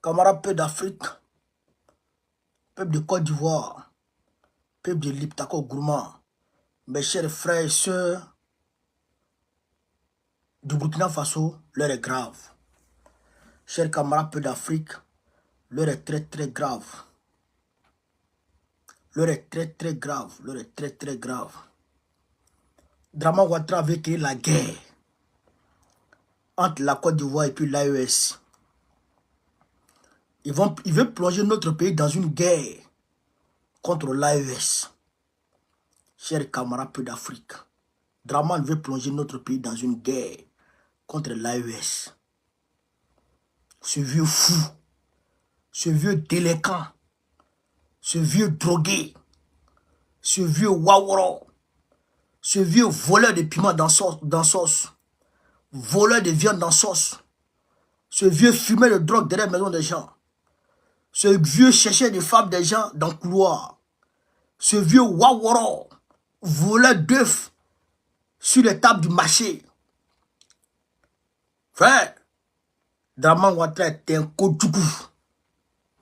camarades peuple d'Afrique, peuple de Côte d'Ivoire, peuple de Liptako Gourmand, mes chers frères et sœurs du Burkina Faso, l'heure est grave. Chers camarades peuple d'Afrique, l'heure est très grave. L'heure est très grave. L'heure est très grave. Dramane Ouattara avait créé la guerre entre la Côte d'Ivoire et puis l'AES. Il veut plonger notre pays dans une guerre contre l'AES. Chers camarades peu d'Afrique, Dramane veut plonger notre pays dans une guerre contre l'AES. Ce vieux fou, ce vieux délinquant, ce vieux drogué, ce vieux waworo, ce vieux voleur de piment dans sauce, voleur de viande dans sauce, ce vieux fumeur de drogue derrière la maison des gens, ce vieux chercheur de femmes des gens dans le couloir, ce vieux waworo, voleur d'œufs sur les tables du marché. Frère, Dramane Ouattara est un Kodjougou,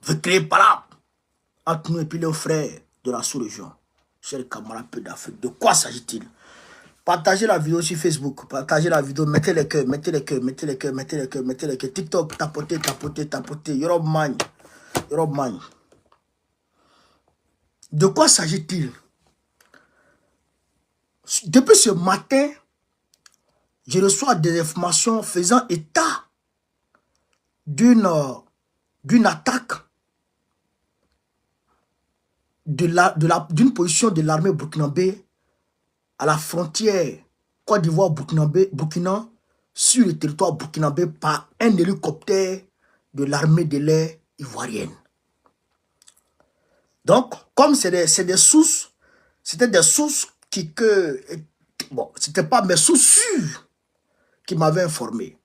veut créer par là entre nous et puis les frères de la sous-région. Chers camarades peu d'Afrique, de quoi s'agit-il? Partagez la vidéo sur Facebook, partagez la vidéo, mettez les cœurs, mettez les cœurs, mettez les cœurs, mettez les cœurs, mettez les cœurs. TikTok, tapotez, tapotez, tapotez. Europe man. De quoi s'agit-il? Depuis ce matin, je reçois des informations faisant état d'une attaque d'une position de l'armée burkinabé à la frontière Côte d'Ivoire-Burkina sur le territoire burkinabé par un hélicoptère de l'armée de l'air ivoirienne. Donc, comme c'était des sources bon, c'était pas mes sources sûres qui m'avaient informé.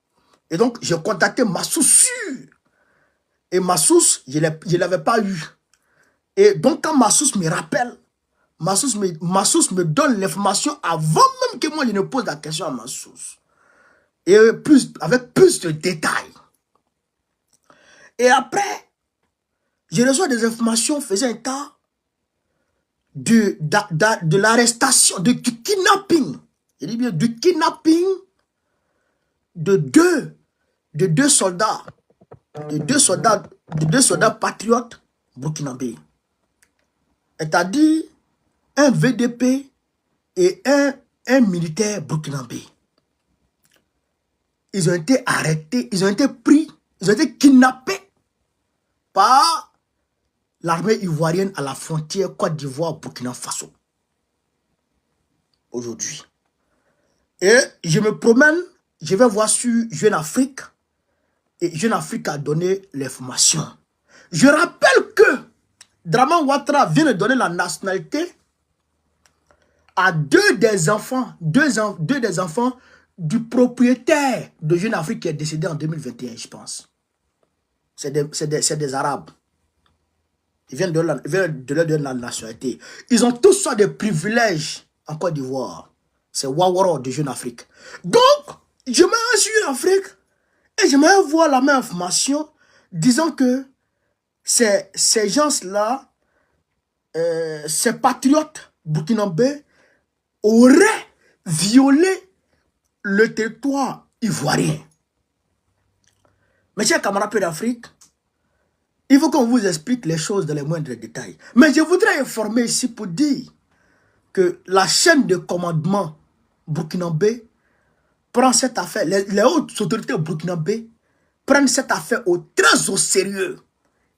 Et donc, j'ai contacté ma source sûre. Et ma source, je ne l'avais pas eue. Et donc, quand ma source me rappelle, ma source me donne l'information avant même que moi je ne pose la question à ma source. Et avec plus de détails. Et après, je reçois des informations faisant état de l'arrestation, du kidnapping. Je dis bien du kidnapping de deux soldats patriotes burkinabés. C'est-à-dire un VDP et un militaire burkinabé. Ils ont été arrêtés, ils ont été pris, ils ont été kidnappés par l'armée ivoirienne à la frontière Côte d'Ivoire-Burkina Faso. Aujourd'hui. Et je me promène, je vais voir sur Jeune Afrique, et Jeune Afrique a donné l'information. Je rappelle que Dramane Ouattara vient de donner la nationalité à deux des enfants du propriétaire de Jeune Afrique qui est décédé en 2021, je pense. C'est des Arabes. Ils viennent de leur donner la nationalité. Ils ont tous sortes de privilèges en Côte d'Ivoire. C'est Waworo de Jeune Afrique. Donc, je me suis Jeune Afrique et je me vois la même information disant que ces gens-là, ces patriotes burkinabés auraient violé le territoire ivoirien. Mes chers camarades d'Afrique, il faut qu'on vous explique les choses dans les moindres détails. Mais je voudrais informer ici pour dire que la chaîne de commandement burkinabé prend cette affaire, les hautes autorités burkinabé prennent cette affaire très au sérieux.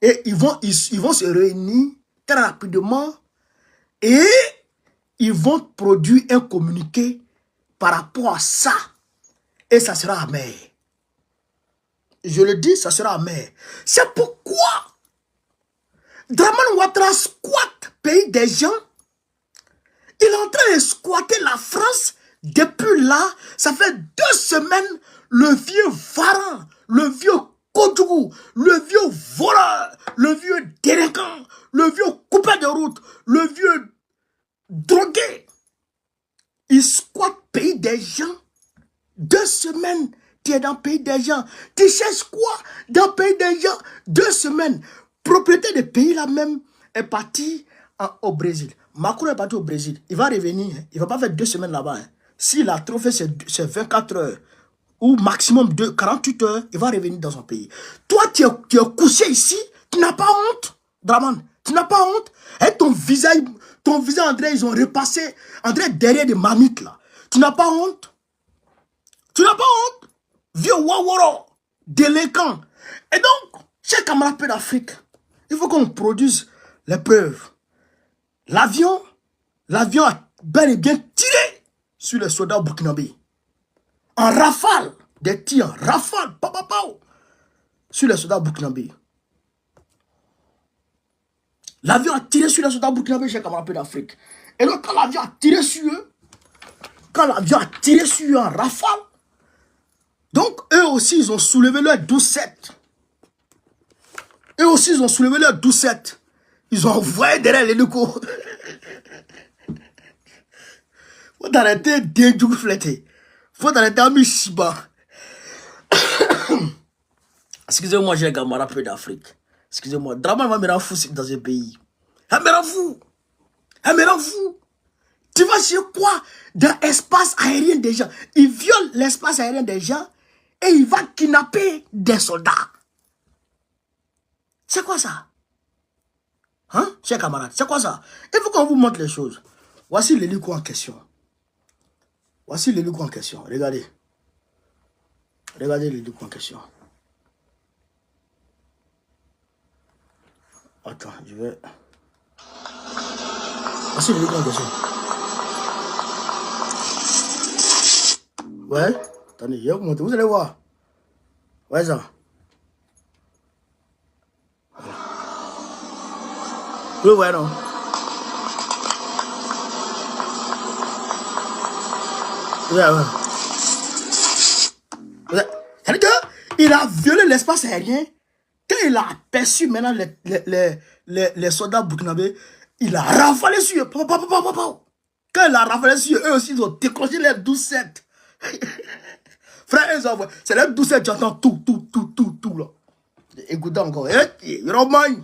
Et ils vont se réunir très rapidement et ils vont produire un communiqué par rapport à ça. Et ça sera amer. Je le dis, ça sera amer. C'est pourquoi Dramane Ouattara squatte pays des gens. Il est en train de squatter la France. Depuis là, ça fait 2 semaines, le vieux varan, le vieux Kodjougou, le vieux voleur, le vieux délinquant, le vieux coupeur de route, le vieux drogué. Il squatte pays des gens. 2 semaines, tu es dans le pays des gens. Tu cherches quoi? quoi dans le pays des gens, 2 semaines, propriétaire des pays là même est parti au Brésil. Macron est parti au Brésil. Il va revenir. Il ne va pas faire 2 semaines là-bas. S'il a trop fait ses 24 heures ou maximum de 48 heures, il va revenir dans son pays. Toi, tu es couché ici, tu n'as pas honte, Draman. Tu n'as pas honte. Et ton visage, André, ils ont repassé, André, derrière des mamites là. Tu n'as pas honte. Tu n'as pas honte. Vieux Waworo, délinquant. Et donc, chers camarades d'Afrique, il faut qu'on produise les preuves. L'avion a bel et bien tiré sur les soldats burkinabés. En rafale, des tirs en rafale, sur les soldats burkinabés. L'avion a tiré sur les soldats burkinabés, chers camarades d'Afrique. Et donc, quand l'avion a tiré sur eux, en rafale, donc eux aussi, ils ont soulevé leur 12-7. Eux aussi, ils ont soulevé leur 12-7. Ils ont envoyé derrière l'hélico. Faut arrêter d'indjou flété. Faut arrêter à Mishiba. Excusez-moi, j'ai un camarade peu d'Afrique. Excusez-moi. Draman va me rendre fou dans ce pays. Elle me rend fou. Tu vas chez quoi? Dans l'espace aérien des gens. Il viole l'espace aérien des gens et il va kidnapper des soldats. C'est quoi ça? Hein, chers camarades, c'est quoi ça? Il faut qu'on vous montre les choses. Voici l'hélico en question. Regardez. Regardez l'hélico en question. Attends, je vais... Voici l'hélico en question. Ouais. Attendez, je vais vous montrer. Vous allez voir. Ouais, ça. Oui, ouais, non. Ouais. C'est-à-dire qu'il a violé l'espace aérien. Quand il a aperçu maintenant les soldats burkinabés, il a rafalé sur eux. Quand il a rafalé sur eux, eux aussi, ils ont décroché les 12-7. Frère, c'est les 12-7, j'entends tout, là. Écoutez encore. Romain.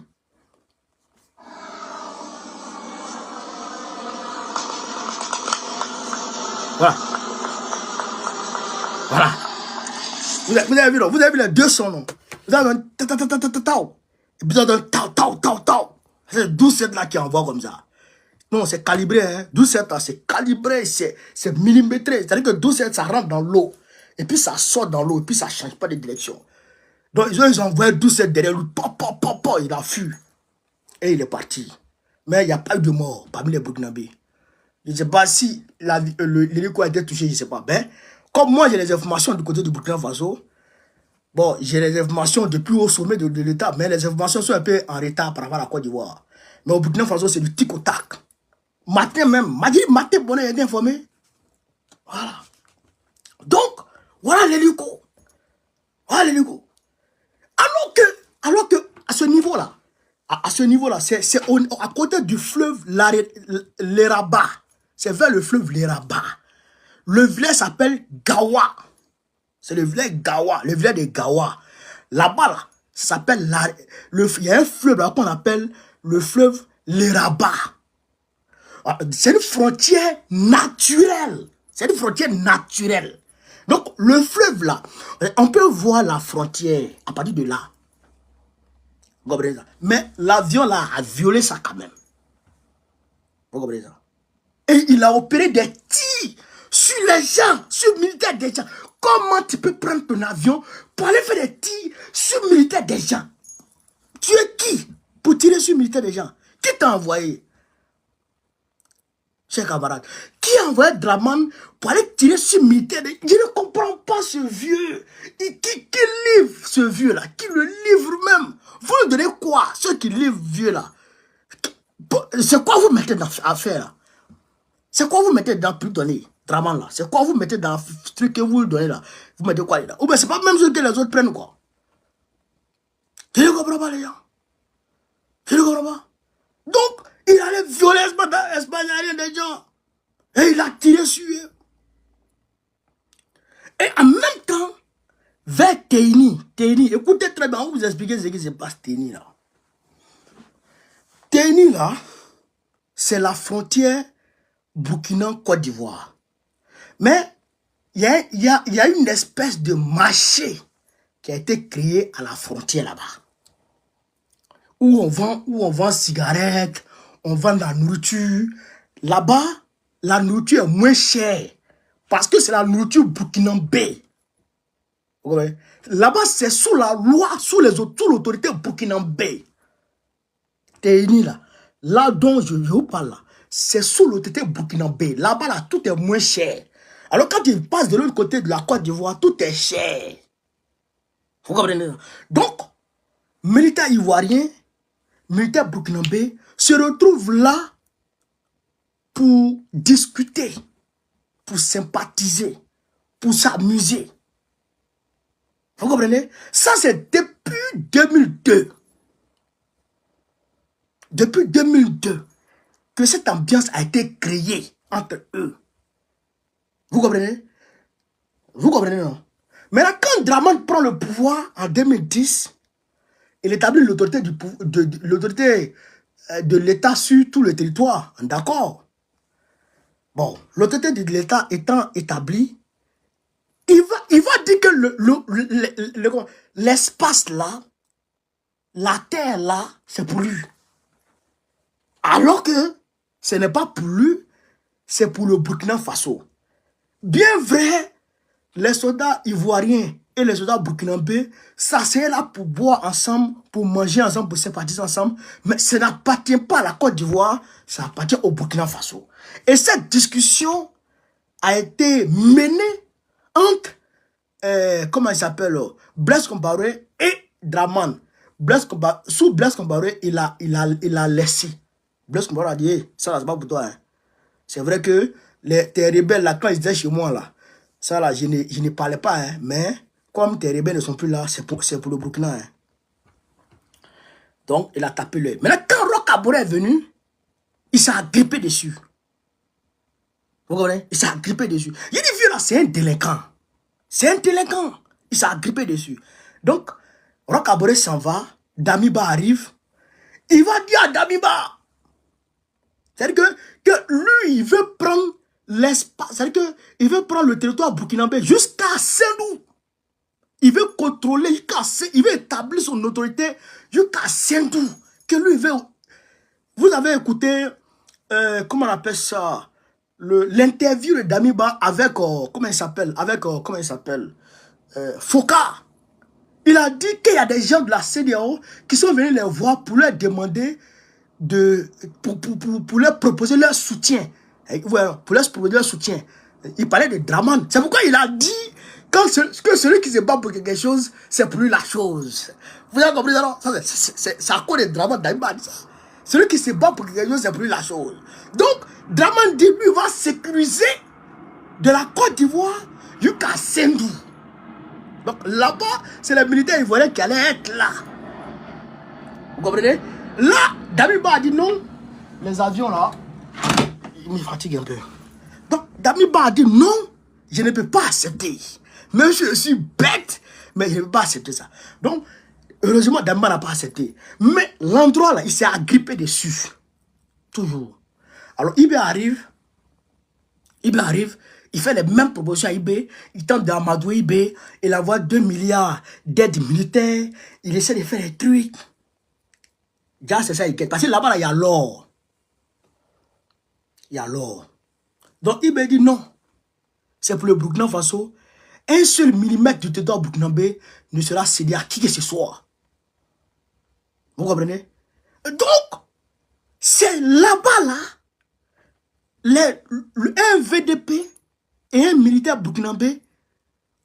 Voilà. Vous avez vu les 2 sons, non? Vous avez un ta-ta-ta-ta-ta-tao. Et puis vous avez un tao. C'est 12-7 là qui envoie comme ça. Non, c'est calibré, hein. 12-7 là, c'est calibré, c'est millimétré. C'est-à-dire que 12-7, ça rentre dans l'eau. Et puis ça sort dans l'eau, et puis ça ne change pas de direction. Donc ils ont envoyé 12-7 derrière lui. Il a fui. Et il est parti. Mais il n'y a pas eu de mort parmi les Burkinabés. Je ne sais pas si l'hélico a été touché, je ne sais pas. Ben, comme moi, j'ai les informations du côté du Burkina Faso. Bon, j'ai les informations depuis au sommet de l'État, mais les informations sont un peu en retard par rapport à la Côte d'Ivoire. Mais au Burkina Faso, c'est du tic au tac. Matin même, matin, bonnet est informé. Voilà. Donc, voilà l'hélico. Alors que, à ce niveau-là, c'est à côté du fleuve l'Eraba. C'est vers le fleuve l'Eraba. Le village s'appelle Gawa. C'est le village Gawa, le village de Gawa. Là-bas, là, ça s'appelle il y a un fleuve là qu'on appelle le fleuve l'Eraba. C'est une frontière naturelle. Donc, le fleuve là, on peut voir la frontière à partir de là. Vous comprenez ça? Mais l'avion là a violé ça quand même. Vous comprenez ça? Et il a opéré des tirs sur les gens, sur les militaires des gens. Comment tu peux prendre ton avion pour aller faire des tirs sur les militaires des gens? Tu es qui pour tirer sur les militaires des gens? Qui t'a envoyé? Chers camarades, qui a envoyé Draman pour aller tirer sur le militaire? Je ne comprends pas ce vieux. Qui livre ce vieux là? Qui le livre même? Vous lui donnez quoi? Ceux qui livrent vieux là. C'est quoi vous mettez dans l'affaire là? C'est quoi vous mettez dans plus donner? Draman là. C'est quoi vous mettez dans le truc que vous lui donnez là? Vous mettez quoi là? Ou bien c'est pas même ce que les autres prennent quoi? Je ne comprends pas les gens. Je ne comprends pas. Donc, il allait violer l'espace aérien des gens. Et il a tiré sur eux. Et en même temps, vers Teini. Teini, écoutez très bien, on va vous expliquer ce qui se passe Teini là. Teini là, c'est la frontière Burkina-Côte d'Ivoire. Mais il y a une espèce de marché qui a été créé à la frontière là-bas. Où on vend cigarettes, on vend de la nourriture. Là-bas, la nourriture est moins chère. Parce que c'est la nourriture burkinabé. Là-bas, c'est sous la loi, sous l'autorité burkinabé. Teini là. Là dont je vous parle là, c'est sous l'autorité burkinabé. Là-bas, là, tout est moins cher. Alors quand il passe de l'autre côté de la Côte d'Ivoire, tout est cher. Vous comprenez? Donc, militaires ivoiriens, militaires burkinabés se retrouvent là pour discuter, pour sympathiser, pour s'amuser. Vous comprenez? Ça, c'est depuis 2002. Depuis 2002 que cette ambiance a été créée entre eux. Vous comprenez? Vous comprenez, non? Maintenant, quand Dramane prend le pouvoir en 2010, il établit l'autorité de l'État sur tout le territoire. D'accord? Bon, l'autorité de l'État étant établie, il va dire que l'espace là, la terre là, c'est pour lui. Alors que ce n'est pas pour lui, c'est pour le Burkina Faso. Bien vrai, les soldats ivoiriens et les soldats burkinabés s'asseyaient là pour boire ensemble, pour manger ensemble, pour sympathiser ensemble. Mais ça n'appartient pas à la Côte d'Ivoire, ça appartient au Burkina Faso. Et cette discussion a été menée entre, comment il s'appelle, Blaise Compaoré et Dramane. Sous Blaise Compaoré, il a laissé. Blaise Compaoré a dit, hey, ça là, c'est pas pour toi. Hein. C'est vrai que tes rebelles, là, quand ils étaient chez moi, là, ça là, je ne parlais pas, hein, mais comme tes rebelles ne sont plus là, c'est pour le Burkina. Hein. Donc, il a tapé l'œil. Maintenant, quand Roch Kaboré est venu, il s'est agrippé dessus. Vous comprenez? Il s'est agrippé dessus. Il dit, vieux là, c'est un délinquant. C'est un délinquant. Il s'est agrippé dessus. Donc, Roch Kaboré s'en va, Damiba arrive. Il va dire à Damiba, c'est-à-dire que lui, il veut prendre l'espace, c'est-à-dire qu'il veut prendre le territoire burkinabé jusqu'à Sendou. Il veut contrôler, il veut établir son autorité jusqu'à Sendou. Que lui, il veut... Vous avez écouté, comment on appelle ça, l'interview de Damiba avec, comment il s'appelle, Foka. Il a dit qu'il y a des gens de la CEDEAO qui sont venus les voir pour leur demander pour leur proposer leur soutien. Pour leur proposer leur soutien. Il parlait de Dramane. C'est pourquoi il a dit que celui qui se bat pour quelque chose, c'est pour lui la chose. Vous avez compris ça? C'est à cause de Dramane. Damiba dit ça. Celui qui se bat pour quelque chose, c'est pour lui la chose. Donc, Dramane dit, lui, va sécuriser de la Côte d'Ivoire jusqu'à Sendou. Donc là-bas, c'est les militaires ivoiriens qui allaient être là. Vous comprenez? Là, Damiba a dit non. Les avions là, ils me fatiguent un peu. Donc Damiba a dit non, je ne peux pas accepter. Même si je suis bête, mais je ne peux pas accepter ça. Donc, heureusement, Damiba n'a pas accepté. Mais l'endroit là, il s'est agrippé dessus. Toujours. Alors IB arrive, il fait les mêmes propositions à IB, il tente d'amadouer IB, il envoie 2 milliards d'aides militaires, il essaie de faire des trucs. Déjà, c'est ça, il quitte. Parce que là-bas, il y a l'or. Il y a l'or. Donc, IB dit non. C'est pour le Burkina Faso. Un seul millimètre du territoire burkinabé ne sera cédé à qui que ce soit. Vous comprenez? Donc, c'est là-bas, là, un VDP et un militaire burkinabé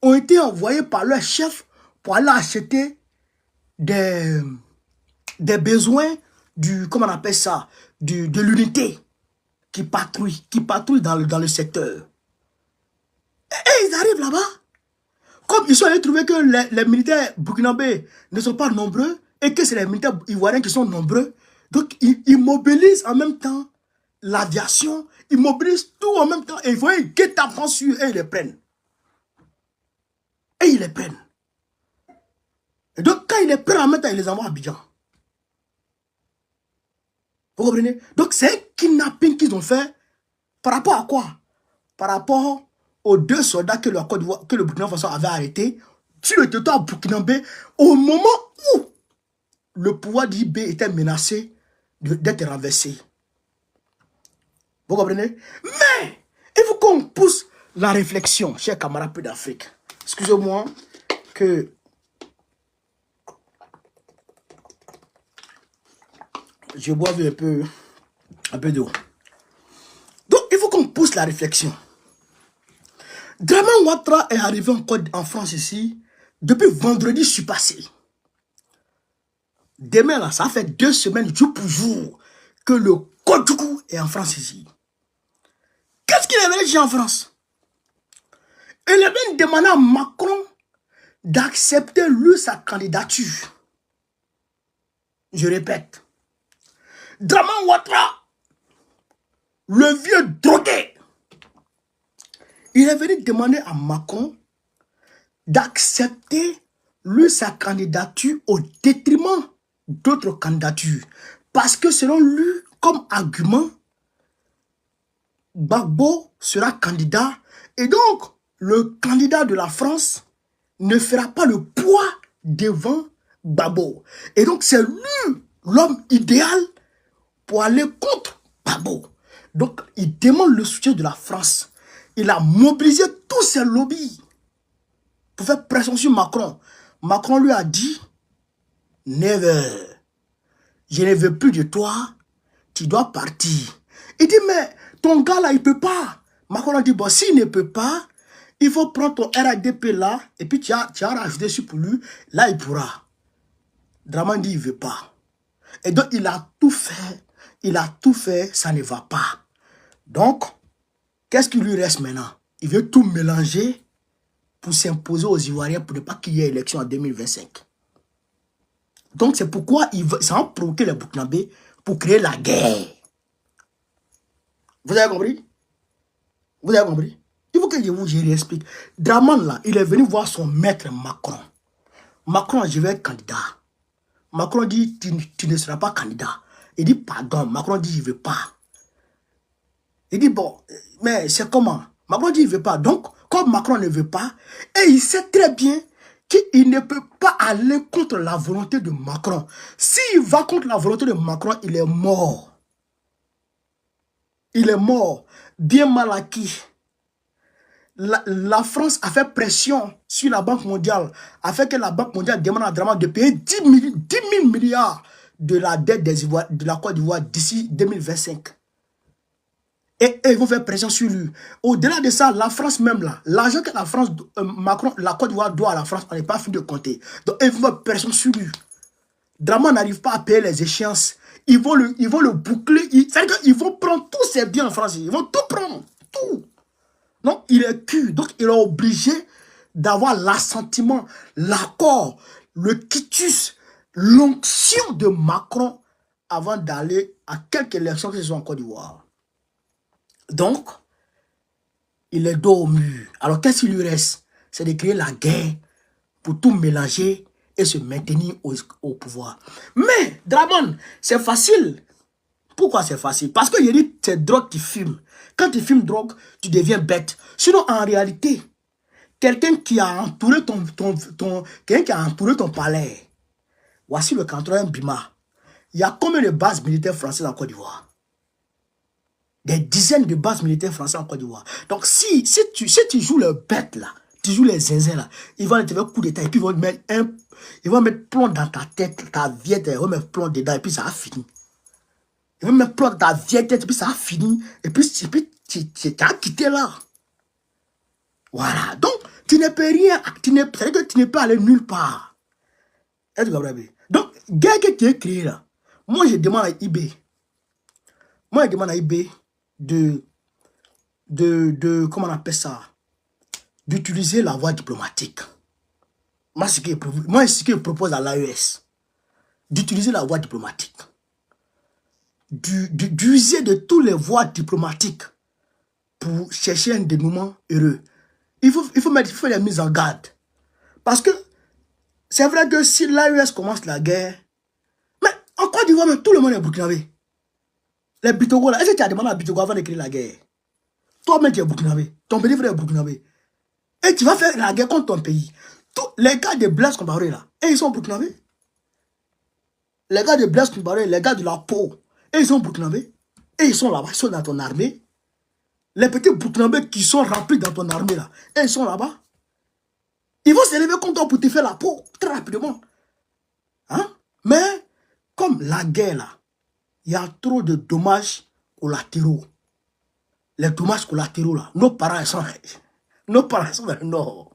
ont été envoyés par leur chef pour aller acheter des besoins du, comment on appelle ça, de l'unité qui patrouille dans le secteur. Et ils arrivent là-bas. Comme ils sont allés trouver que les militaires burkinabés ne sont pas nombreux et que c'est les militaires ivoiriens qui sont nombreux, donc ils mobilisent en même temps l'aviation, ils mobilisent tout en même temps et ils voient une guet-apens sur eux et ils les prennent. Et ils les prennent. Et donc, quand il est prêt à mettre, il les envoie à Abidjan. Vous comprenez? Donc, c'est un kidnapping qu'ils ont fait par rapport à quoi? Par rapport aux 2 soldats que le Burkina Faso avait arrêtés sur le territoire burkinabé au moment où le pouvoir d'IB était menacé d'être renversé. Vous comprenez? Mais il faut qu'on pousse la réflexion, chers camarades peu d'Afrique. Excusez-moi que je bois un peu d'eau. Donc, il faut qu'on pousse la réflexion. Draman Ouattara est arrivé en France ici depuis vendredi surpassé. Demain, là, ça fait 2 semaines, jour pour jour, que le Kodjougou est en France ici. Qu'est-ce qu'il est venu dire en France? Il est venu demander à Macron d'accepter, lui, sa candidature. Je répète. Draman Ouattara, le vieux drogué, il est venu demander à Macron d'accepter, lui, sa candidature au détriment d'autres candidatures. Parce que selon lui, comme argument, Gbagbo sera candidat. Et donc, le candidat de la France ne fera pas le poids devant Gbagbo. Et donc, c'est lui l'homme idéal pour aller contre Gbagbo. Donc, il demande le soutien de la France. Il a mobilisé tous ses lobbies pour faire pression sur Macron. Macron lui a dit, never, je ne veux plus de toi, tu dois partir. Il dit, mais ton gars là, il ne peut pas. Macron a dit, bon, s'il ne peut pas, il faut prendre ton RADP là, et puis tu as rajouté sur pour lui, là il pourra. Draman dit, il ne veut pas. Et donc, il a tout fait, ça ne va pas. Donc, qu'est-ce qui lui reste maintenant? Il veut tout mélanger pour s'imposer aux Ivoiriens pour ne pas qu'il y ait élection en 2025. Donc, c'est pourquoi ça a provoqué les Burkinabés pour créer la guerre. Vous avez compris? Vous avez compris? Il faut que je vous réexplique. Draman, là, il est venu voir son maître Macron. Macron, je vais être candidat. Macron dit, tu ne seras pas candidat. Il dit, pardon. Macron dit, je ne veux pas. Il dit, bon, mais c'est comment? Macron dit, il ne veut pas. Donc, comme Macron ne veut pas, et il sait très bien qu'il ne peut pas aller contre la volonté de Macron. S'il va contre la volonté de Macron, il est mort. Il est mort. Bien mal acquis. La France a fait pression sur la Banque mondiale, a fait que la Banque mondiale demande à Draman de payer 10 000 milliards de la dette de la Côte d'Ivoire d'ici 2025. Et ils vont faire pression sur lui. Au-delà de ça, la France même là, l'argent que la France, Macron, la Côte d'Ivoire doit à la France, on n'est pas fini de compter. Donc ils vont faire pression sur lui. Draman n'arrive pas à payer les échéances. Ils vont le boucler. C'est-à-dire qu'ils vont prendre tous ses biens en France. Ils vont tout prendre. Tout. Donc il est cuit. Donc il est obligé d'avoir l'assentiment, l'accord, le quitus, l'onction de Macron avant d'aller à quelque élection que ce soit en Côte d'Ivoire. Donc, il est dos au mur. Alors, qu'est-ce qu'il lui reste? C'est de créer la guerre pour tout mélanger et se maintenir au pouvoir. Mais, Draman, c'est facile. Pourquoi c'est facile? Parce que il dit c'est drogue qui fume. Quand tu fumes drogue, tu deviens bête. Sinon, en réalité, quelqu'un qui a entouré ton palais, voici le canton Bima. Il y a combien de bases militaires françaises en Côte d'Ivoire? Des dizaines de bases militaires françaises en Côte d'Ivoire. Donc, si tu joues le bête là, tu joues les zinzins là, ils vont te faire un coup d'état et puis ils vont mettre plomb dans ta tête, ta vieille tête, ils vont mettre plomb dedans et puis ça a fini. Ils vont mettre plomb dans ta vieille tête et puis ça a fini. Et puis tu as quitté là. Voilà. Donc, tu ne peux rien, c'est-à-dire que tu ne peux aller nulle part. Donc, guerre que tu as créé là, moi je demande à IB. Moi je demande à IB comment on appelle ça, d'utiliser la voie diplomatique. Moi, ce que je propose à l'AES, d'utiliser la voie diplomatique, d'user de toutes les voies diplomatiques pour chercher un dénouement heureux. Il faut les mises en garde. Parce que C'est vrai que si l'AES commence la guerre, mais en Côte d'Ivoire, tout le monde est burkinabé. Les Bitogo là, est-ce que tu as demandé à Bitogo avant d'écrire la guerre? Toi-même, tu es burkinabé. Ton petit frère est burkinabé. Et tu vas faire la guerre contre ton pays. Tous les gars de Blaise Compaoré là, et ils sont burkinabés. Les gars de Blaise Compaoré, les gars de la peau, et ils sont burkinabés. Et ils sont là-bas, ils sont dans ton armée. Les petits burkinabés qui sont remplis dans ton armée là, et ils sont là-bas. Ils vont se lever contre toi pour te faire la peau, très rapidement. Hein? Mais, comme la guerre là, il y a trop de dommages collatéraux. Les dommages collatéraux là, nos parents sont dans le nord.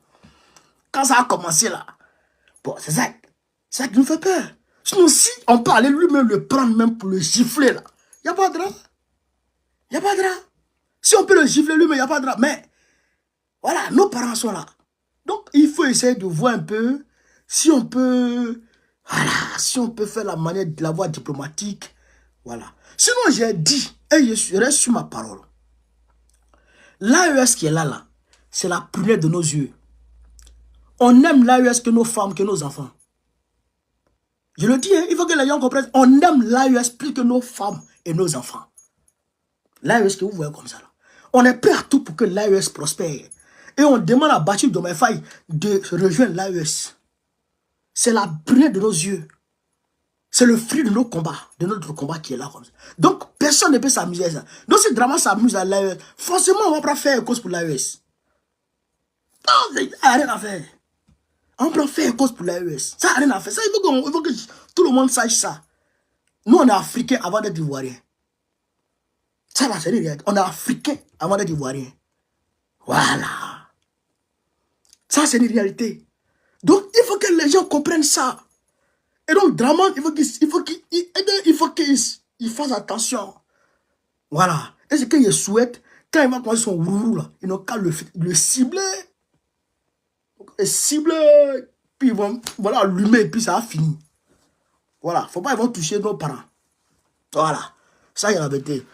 Quand ça a commencé là, bon, c'est ça qui nous fait peur. Sinon, si on peut aller lui-même le prendre même pour le gifler là, il n'y a pas de drap. Il n'y a pas de drap. Si on peut le gifler lui-même, il n'y a pas de drap. Mais, voilà, nos parents sont là. Donc, il faut essayer de voir un peu si on peut, voilà, si on peut faire la manière de la voie diplomatique. Voilà. Sinon, j'ai dit, et je reste sur ma parole. L'AES qui est là, c'est la première de nos yeux. On aime l'AES que nos femmes, que nos enfants. Je le dis, hein, il faut que les gens comprennent. On aime l'AES plus que nos femmes et nos enfants. L'AES que vous voyez comme ça. Là. On est prêt à tout pour que l'AES prospère. Et on demande à Bachir Diomaye Faye de rejoindre l'AES. C'est la première de nos yeux. C'est le fruit de nos combats, de notre combat qui est là comme ça. Donc, personne ne peut s'amuser à ça. Donc, si Drama s'amuse à l'AES, forcément, on va pas faire cause pour l'AES. Non, il n'y a rien à faire. On peut faire cause pour l'AES. Ça n'a rien à faire. Ça, il faut que tout le monde sache ça. Nous, on est Africains avant d'être Ivoiriens. Ça, là, c'est une réalité. On est Africains avant d'être Ivoiriens. Voilà. Ça, c'est une réalité. Donc, il faut que les gens comprennent ça. Et donc, Draman, il faut qu'il fasse attention. Voilà. Et ce qu'il souhaite, quand il va commencer son roulou, là, ils n'ont qu'à le cibler. Et cibler, puis ils vont allumer, et puis ça a fini. Voilà. Faut pas qu'ils vont toucher nos parents. Voilà. Ça, il y a la vérité.